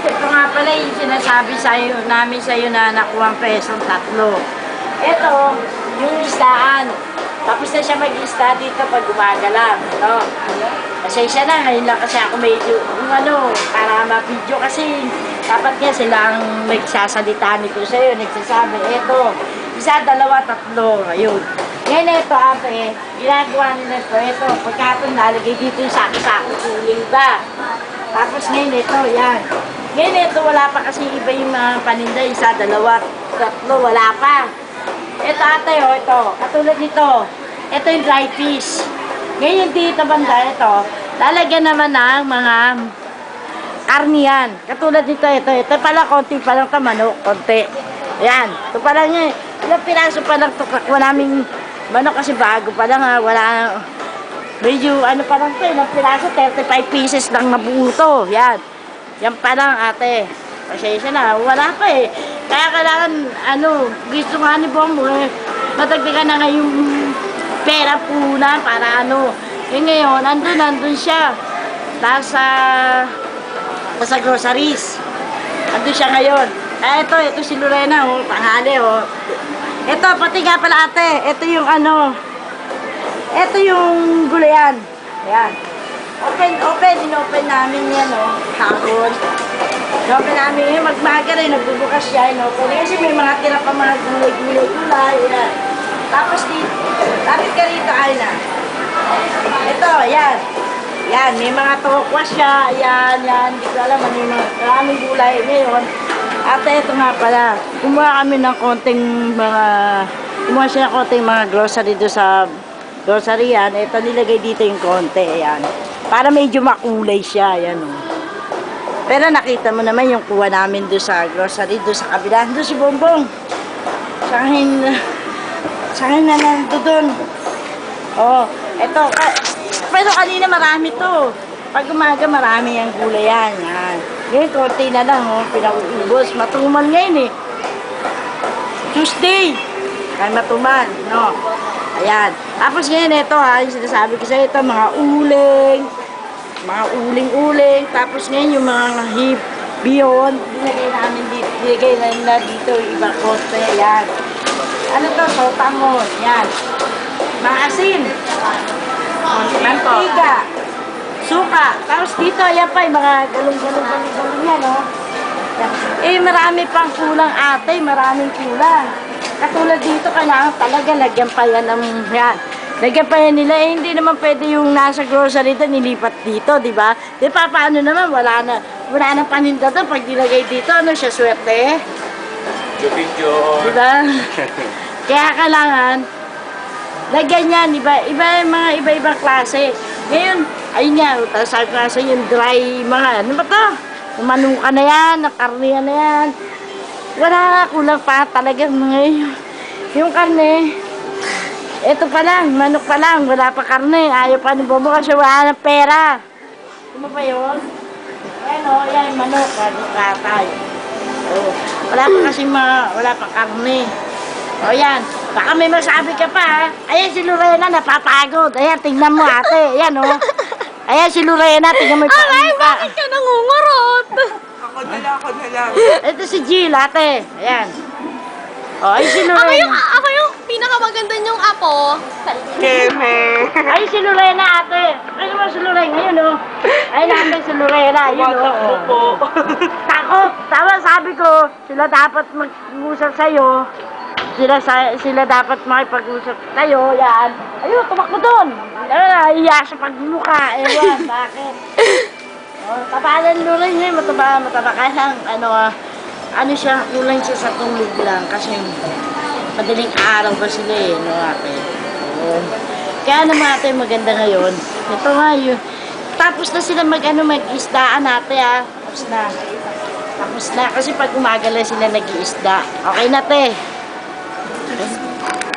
Ito nga pala yung sinasabi namin sa'yo na nakuha ang presong 3. Ito, yung isdaan. Tapos na siya mag-isda dito pag umaga lang. Ito. Pasensya na, ngayon lang kasi ako medyo, para ma-video kasi dapat nga silang nagsasalita nito sa'yo, nagsasabi, ito, 1, 2, 3, ayun. Ngayon ito ate, ginagawa nila ito, pagkatong nalagay dito yung sako-sako, kuling ba? Tapos ngayon ito, yan. Ngayon ito, wala pa kasi iba yung mga paninda, 1, 2, 3, wala pa. Ito ate, ito, katulad nito, ito yung dry fish. Ngayon dito banda, ito, lalagyan naman ng mga karniyan. Katulad nito, ito pala, konti pa lang ito, manok, konti. Ayan, ito pa lang yun. Ilang piraso pa lang ito, kakuha namin manok kasi bago pa lang, wala, medyo pa lang ito, ilang piraso, 35 pieces lang nabuo ito. Yan, yan pa lang ate. Pasensya na, wala pa eh. Kaya kailangan, gusto nga ni Bong, matagdagan na nga yung pera puna para eh ngayon, andun siya. Sa groceries. Andun siya ngayon. Ito si Lorena, panghali, Ito, pati nga pala ate, ito yung ito yung gulayan. Ayan. Inopen namin yan, hapon. Inopen namin yun, magmaga rin, nagbubukas siya, inopen. Kasi may mga tira pa mga gulay, ayan. Tapos dito, lapit ka rito, ay na. Ito, ayan. Yan, may mga tokwa siya, yan, hindi ko alam, maraming gulay ngayon. Ate, ito nga pala, kumuha kami ng kumuha siya ng konting mga grocery doon sa grocery yan. Ito, nilagay dito yung konti, ayan. Para medyo makulay siya, ayan Pero nakita mo naman yung kuha namin doon sa grocery, doon sa kabila. Doon si Bongbong. Sakin na nando doon. Ito, pero kanina marami to. Pag umaga marami yung gulay yan. Ngayon, konti na lang, pinauubos. Matumal ngayon Tuesday. Kaya matumal, Ayan. Tapos ngayon, ito yung sinasabi ko sa'yo, ito, mga uling-uling. Tapos ngayon, yung mga bihon, dinagay na dito, yung ibang koste, ayan. Ano to, sotamon, yan. Maasin. Mantiga. Suka. Tapos dito, ayan pa, yung mga galong-galong yan, marami pang kulang ate, maraming kulang. Katulad dito, kailangan talaga lagyan pa yan ng yan. Lagyan pa yan nila, hindi naman pwede yung nasa grocery doon, nilipat dito, di ba? Di pa, paano naman, wala na paninda doon, pag nilagay dito, siya swerte? Video. Di ba? Kaya kailangan, lagyan yan, mga iba-ibang klase. Ngayon, ayun nga, sabi ko sa yung dry, mga, ano ba to? Manuka na yan, karne na yan. Wala nga, kulang pa talaga yung karne. Ito pa lang, manok pa lang, wala pa karne. Ayaw pa ni Bobo kasi wala ng pera. Ano ba yun? Ayan yan, manok, katay. Wala pa kasi wala pa karne. Yan, baka may masabi ka pa Ayan si Lorena, napapagod. Ayan, tingnan mo ate, ayan Ayan si Lorena, tingnan mo yung Aray, bakit ka nangungurot? Ako na lang. Ito si Jill, ate. Ayan. Ay si Lorena. Ako yung pinakamaganda niyong apo. Keme. Ay si Lorena, ate. Ay naman si Lorena, yun Ay namin si Lorena, yun po. Takot. Tama, sabi ko, sila dapat mag-usap sa'yo. Sila dapat makipag-usap sa'yo, yan. Ayun, tumakbo doon. Iya siya pagmukha. Ewan, bakit? Tapalan Lorena, mataba. Kaya lang, siya, kulang siya sa tulog lang. Kasi madaling araw ba sila ate. Kaya naman ate, maganda ngayon. Ito nga yun. Tapos na sila mag-isdaan ate Tapos na. Kasi pag umaga lang sila nag-iisda. Okay na te.